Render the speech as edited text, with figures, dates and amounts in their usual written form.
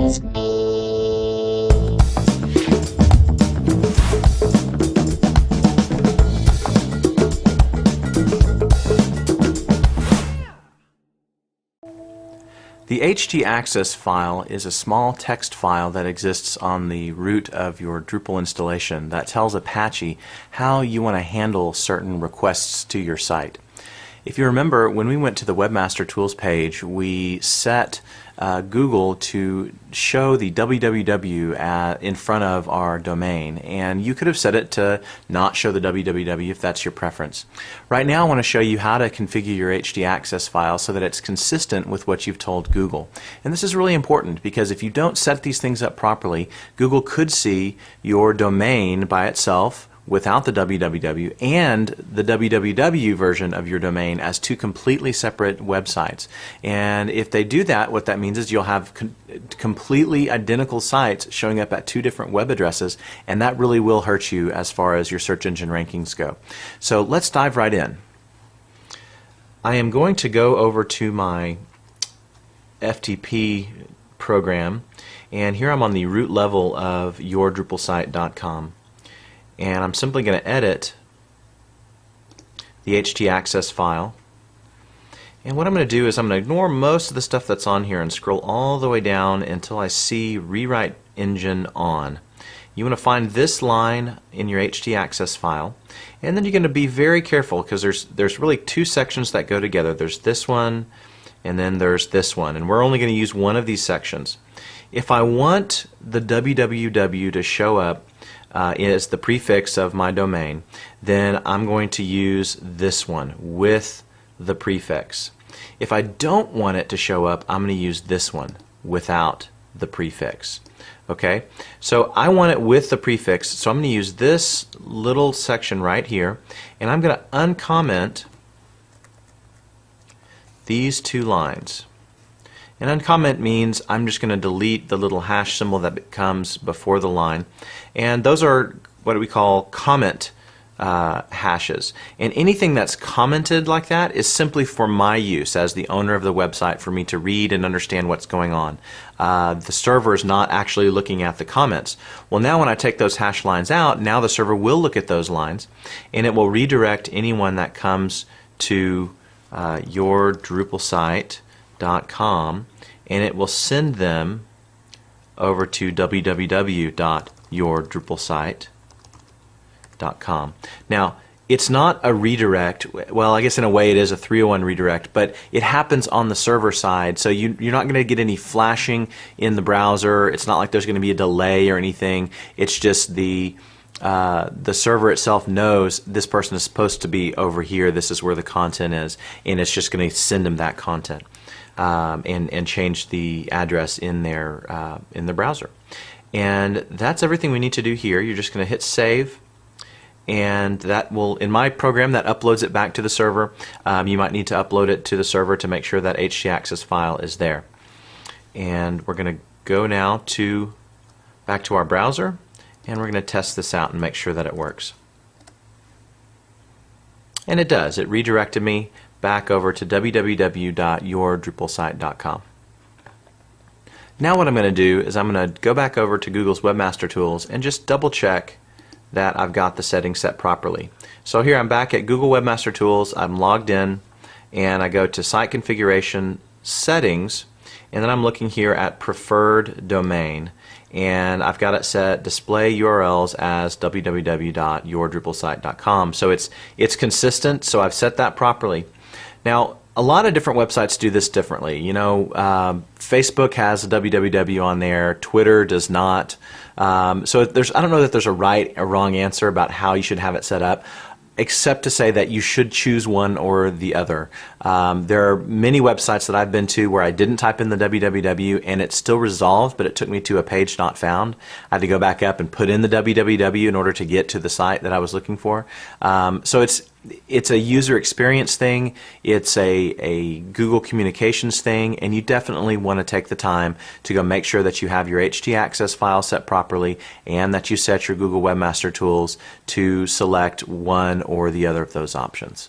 The htaccess file is a small text file that exists on the root of your Drupal installation that tells Apache how you want to handle certain requests to your site. If you remember, when we went to the Webmaster Tools page, we set Google to show the www in front of our domain, and you could have set it to not show the www if that's your preference. Right now I want to show you how to configure your htaccess file so that it's consistent with what you've told Google. And this is really important because if you don't set these things up properly, Google could see your domain by itself without the www and the www version of your domain as two completely separate websites. And if they do that, what that means is you'll have completely identical sites showing up at two different web addresses, and that really will hurt you as far as your search engine rankings go. So let's dive right in. I am going to go over to my FTP program, and here I'm on the root level of yourdrupalsite.com. And I'm simply going to edit the htaccess file. And what I'm going to do is I'm going to ignore most of the stuff that's on here and scroll all the way down until I see Rewrite Engine On. You want to find this line in your htaccess file, and then you're going to be very careful because there's really two sections that go together. There's this one and then there's this one, and we're only going to use one of these sections. If I want the www to show up is the prefix of my domain, then I'm going to use this one with the prefix. If I don't want it to show up, I'm going to use this one without the prefix. Okay, so I want it with the prefix, so I'm going to use this little section right here, and I'm going to uncomment these two lines. And uncomment means I'm just going to delete the little hash symbol that comes before the line. And those are what we call comment hashes. And anything that's commented like that is simply for my use as the owner of the website, for me to read and understand what's going on. The server is not actually looking at the comments. Well, now when I take those hash lines out, now the server will look at those lines, and it will redirect anyone that comes to your DrupalSite.com, and it will send them over to www.yourdrupalsite.com. Now, it's not a redirect. Well, I guess in a way it is a 301 redirect, but it happens on the server side, so you're not going to get any flashing in the browser. It's not like there's going to be a delay or anything. It's just the server itself knows this person is supposed to be over here, this is where the content is, and it's just going to send them that content and change the address in the browser. And that's everything we need to do here. You're just going to hit save, and that will, in my program, that uploads it back to the server. You might need to upload it to the server to make sure that htaccess file is there. And we're going to go now back to our browser, and we're going to test this out and make sure that it works. And it does. It redirected me back over to www.yourdrupalsite.com. Now what I'm going to do is I'm going to go back over to Google's Webmaster Tools and just double check that I've got the settings set properly. So here I'm back at Google Webmaster Tools. I'm logged in, and I go to Site Configuration Settings, and then I'm looking here at Preferred Domain, and I've got it set display URLs as www.yourdrupalsite.com. So it's consistent, so I've set that properly. Now, a lot of different websites do this differently. You know, Facebook has a www on there, Twitter does not. So I don't know that there's a right or wrong answer about how you should have it set up, except to say that you should choose one or the other. There are many websites that I've been to where I didn't type in the www and it still resolved, but it took me to a page not found. I had to go back up and put in the www in order to get to the site that I was looking for. So it's a user experience thing, it's a Google Communications thing, and you definitely want to take the time to go make sure that you have your htaccess file set properly and that you set your Google Webmaster Tools to select one or the other of those options.